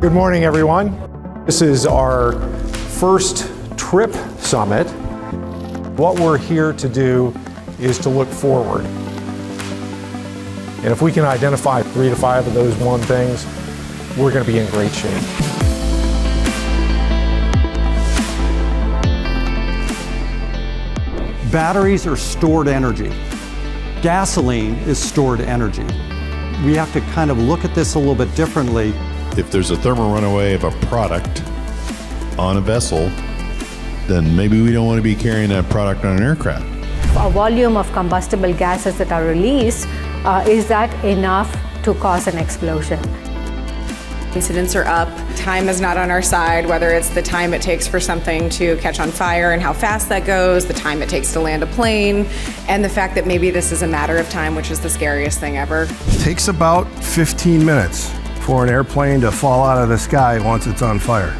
Good morning, everyone. This is our first TRIP Summit. What we're here to do is to look forward. And if we can identify 3 to 5 of those one things, we're going to be in great shape. Batteries are stored energy. Gasoline is stored energy. We have to kind of look at this a little bit differently. If there's a thermal runaway of a product on a vessel, then maybe we don't want to be carrying that product on an aircraft. A volume of combustible gases that are released, is that enough to cause an explosion? Incidents are up. Time is not on our side, whether it's the time it takes for something to catch on fire and how fast that goes, the time it takes to land a plane, and the fact that maybe this is a matter of time, which is the scariest thing ever. It takes about 15 minutes for an airplane to fall out of the sky once it's on fire.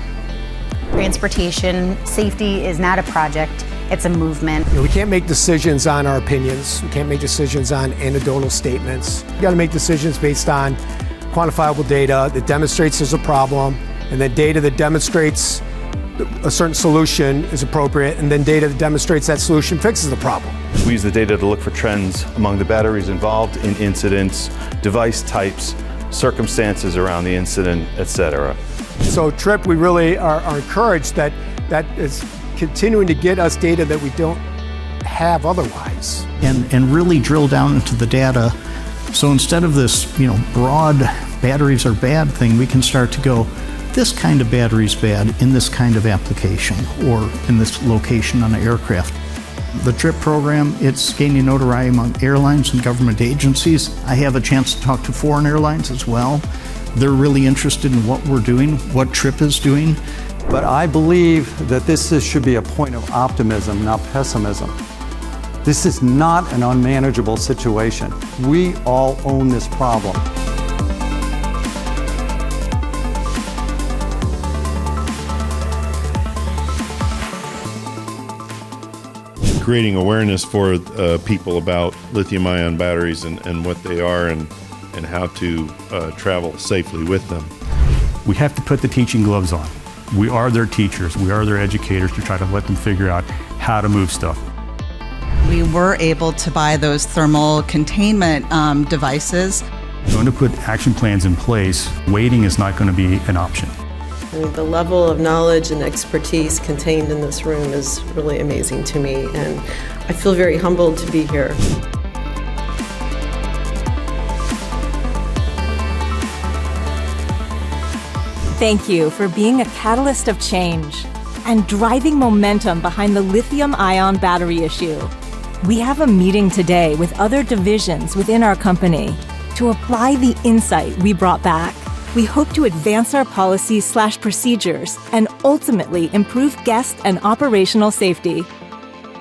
Transportation safety is not a project, it's a movement. We can't make decisions on our opinions. We can't make decisions on anecdotal statements. We got to make decisions based on quantifiable data that demonstrates there's a problem, and then data that demonstrates a certain solution is appropriate, and then data that demonstrates that solution fixes the problem. We use the data to look for trends among the batteries involved in incidents, device types, circumstances around the incident, etc. So TRIP, we really are encouraged that is continuing to get us data that we don't have otherwise. And really drill down into the data. So instead of this, broad batteries are bad thing, we can start to go, this kind of battery is bad in this kind of application or in this location on an aircraft. The TRIP program, it's gaining notoriety among airlines and government agencies. I have a chance to talk to foreign airlines as well. They're really interested in what we're doing, what TRIP is doing. But I believe that this should be a point of optimism, not pessimism. This is not an unmanageable situation. We all own this problem. Creating awareness for people about lithium-ion batteries and what they are and how to travel safely with them. We have to put the teaching gloves on. We are their teachers, we are their educators to try to let them figure out how to move stuff. We were able to buy those thermal containment devices. We're going to put action plans in place. Waiting is not going to be an option. The level of knowledge and expertise contained in this room is really amazing to me, and I feel very humbled to be here. Thank you for being a catalyst of change and driving momentum behind the lithium-ion battery issue. We have a meeting today with other divisions within our company to apply the insight we brought back. We hope to advance our policies/procedures and ultimately improve guest and operational safety.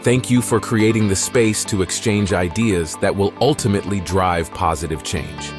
Thank you for creating the space to exchange ideas that will ultimately drive positive change.